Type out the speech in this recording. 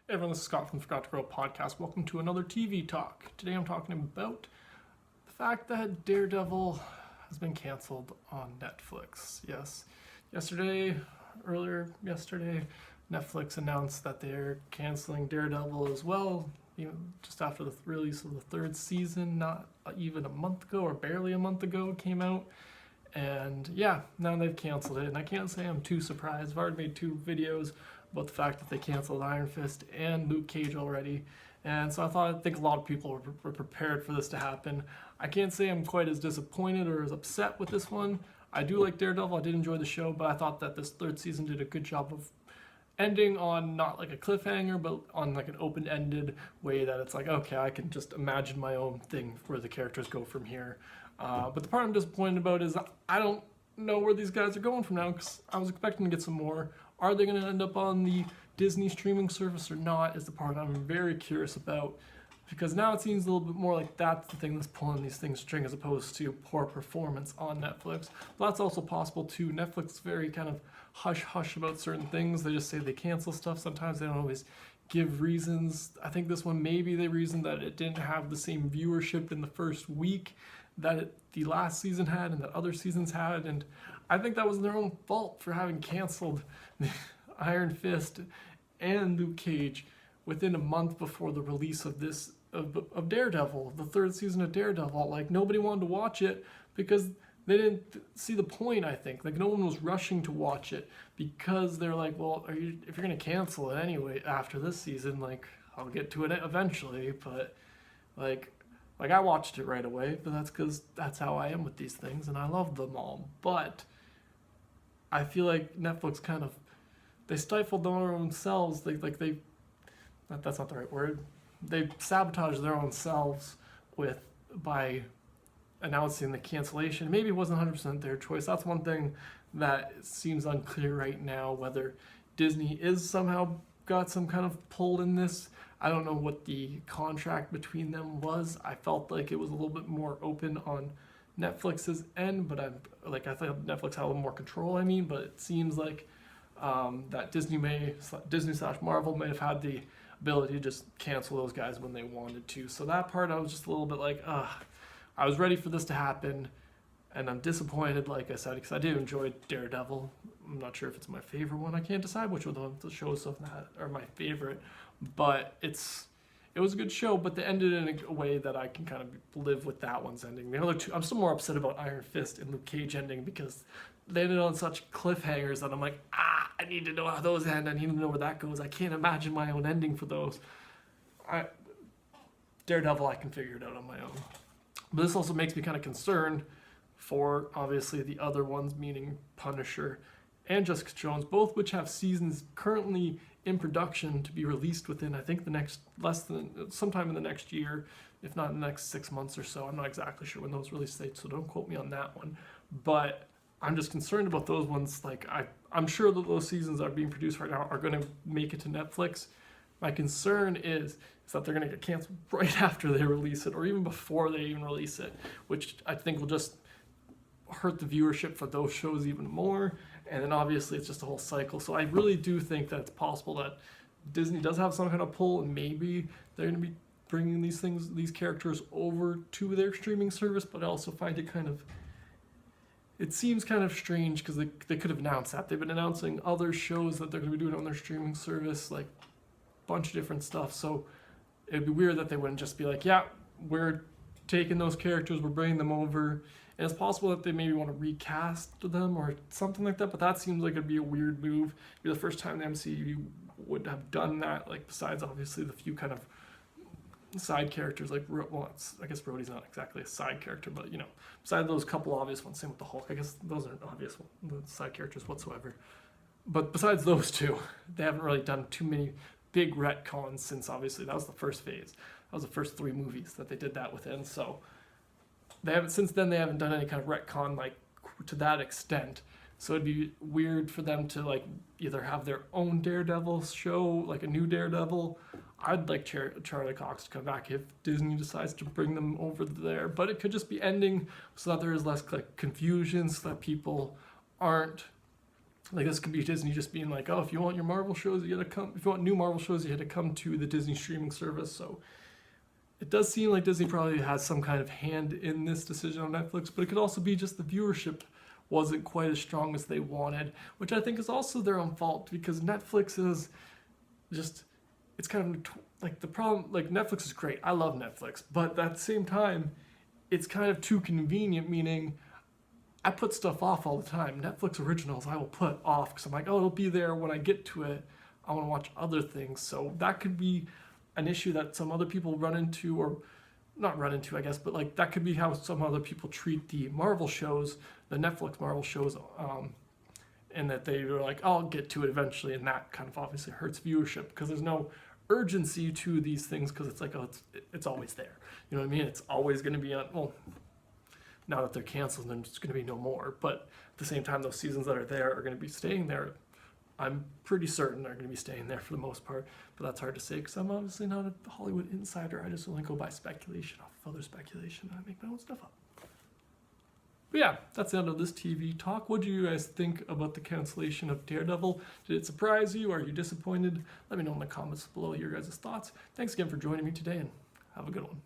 Hey everyone, this is Scott from Forgot to Grow podcast. Welcome to another TV talk. Today I'm talking about the fact that Daredevil has been canceled on Netflix. Yes, earlier yesterday, Netflix announced that they're canceling Daredevil as well, just after the release of the third season, not even a month ago or barely a month ago it came out. And yeah, now they've canceled it, and I can't say I'm too surprised. I've already made 2 videos about the fact that they canceled Iron Fist and Luke Cage already, and so I think a lot of people were prepared for this to happen. I can't say I'm quite as disappointed or as upset with this one. I do like Daredevil, I did enjoy the show, but I thought that this third season did a good job of ending on not like a cliffhanger, but on like an open-ended way that it's like, okay, I can just imagine my own thing where the characters go from here. But the part I'm disappointed about is I don't know where these guys are going from now, because I was expecting to get some more. Are they going to end up on the Disney streaming service or not is the part I'm very curious about, because now it seems a little bit more like that's the thing that's pulling these things string as opposed to poor performance on Netflix. But that's also possible too. Netflix is very kind of hush-hush about certain things. They just say they cancel stuff. Sometimes they don't always give reasons. I think this one maybe the reason that it didn't have the same viewership in the first week that the last season had and that other seasons had, and I think that was their own fault for having canceled Iron Fist and Luke Cage within a month before the release of this of Daredevil, the third season of Daredevil. Like, nobody wanted to watch it because they didn't see the point. I think like no one was rushing to watch it because they're like, well, if you're gonna cancel it anyway after this season, like I'll get to it eventually. But like I watched it right away, but that's because that's how I am with these things, and I love them all. But I feel like Netflix kind of, they stifled their own selves. That's not the right word. They sabotaged their own selves by announcing the cancellation. Maybe it wasn't 100% their choice. That's one thing that seems unclear right now, whether Disney is somehow got some kind of pull in this. I don't know what the contract between them was. I felt like it was a little bit more open on Netflix's end, but I thought Netflix had a little more control. But it seems like that Disney/Marvel may have had the ability to just cancel those guys when they wanted to. So that part, I was just a little bit like, I was ready for this to happen, and I'm disappointed, like I said, because I did enjoy Daredevil. I'm not sure if it's my favorite one. I can't decide which of the shows of that are my favorite, but it was a good show, but they ended in a way that I can kind of live with that one's ending. The other two, I'm still more upset about Iron Fist and Luke Cage ending because they ended on such cliffhangers that I'm like, I need to know how those end. I need to know where that goes. I can't imagine my own ending for those. Daredevil, I can figure it out on my own. But this also makes me kind of concerned for, obviously, the other ones, meaning Punisher and Jessica Jones, both which have seasons currently in production to be released within, I think, sometime in the next year, if not in the next 6 months or so. I'm not exactly sure when those release dates, so don't quote me on that one. But I'm just concerned about those ones. Like, I'm sure that those seasons that are being produced right now are going to make it to Netflix. My concern is that they're going to get canceled right after they release it, or even before they even release it, which I think will just hurt the viewership for those shows even more. And then obviously it's just a whole cycle. So I really do think that it's possible that Disney does have some kind of pull, and maybe they're going to be bringing these characters over to their streaming service. But I also find it seems kind of strange because they could have announced that. They've been announcing other shows that they're going to be doing on their streaming service, like a bunch of different stuff. So it'd be weird that they wouldn't just be like, yeah, we're taking those characters, we're bringing them over. And it's possible that they maybe want to recast them or something like that, but that seems like it'd be a weird move. It'd be the first time the MCU would have done that, like besides obviously the few kind of side characters, like, well, I guess Rhodey's not exactly a side character, but besides those couple obvious ones, same with the Hulk, I guess those aren't obvious side characters whatsoever. But besides those two, they haven't really done too many big retcons since obviously that was the first phase. That was the first 3 movies that they did that within. So since then they haven't done any kind of retcon like to that extent. So it'd be weird for them to like either have their own Daredevil show, like a new Daredevil. I'd like Charlie Cox to come back if Disney decides to bring them over there, but it could just be ending so that there is less like confusion, so that people aren't Like this could be Disney just being like, oh, if you want your Marvel shows, you gotta come. If you want new Marvel shows, you had to come to the Disney streaming service. So it does seem like Disney probably has some kind of hand in this decision on Netflix, but it could also be just the viewership wasn't quite as strong as they wanted, which I think is also their own fault because Netflix is just, it's kind of like the problem, like Netflix is great. I love Netflix, but at the same time, it's kind of too convenient, meaning I put stuff off all the time. Netflix originals I will put off because I'm like, oh, it'll be there when I get to it. I want to watch other things. So that could be an issue that some other people run into, or not run into, I guess, but like that could be how some other people treat the Marvel shows, the Netflix Marvel shows, and that they were like, I'll get to it eventually, and that kind of obviously hurts viewership because there's no urgency to these things because it's like, oh, it's always there. You know what I mean? It's always going to be on, well, now that they're canceled, then it's going to be no more. But at the same time, those seasons that are there are going to be staying there. I'm pretty certain they're going to be staying there for the most part, but that's hard to say because I'm obviously not a Hollywood insider. I just only go by speculation off of other speculation, and I make my own stuff up. But yeah, that's the end of this TV talk. What do you guys think about the cancellation of Daredevil? Did it surprise you? Are you disappointed? Let me know in the comments below your guys' thoughts. Thanks again for joining me today, and have a good one.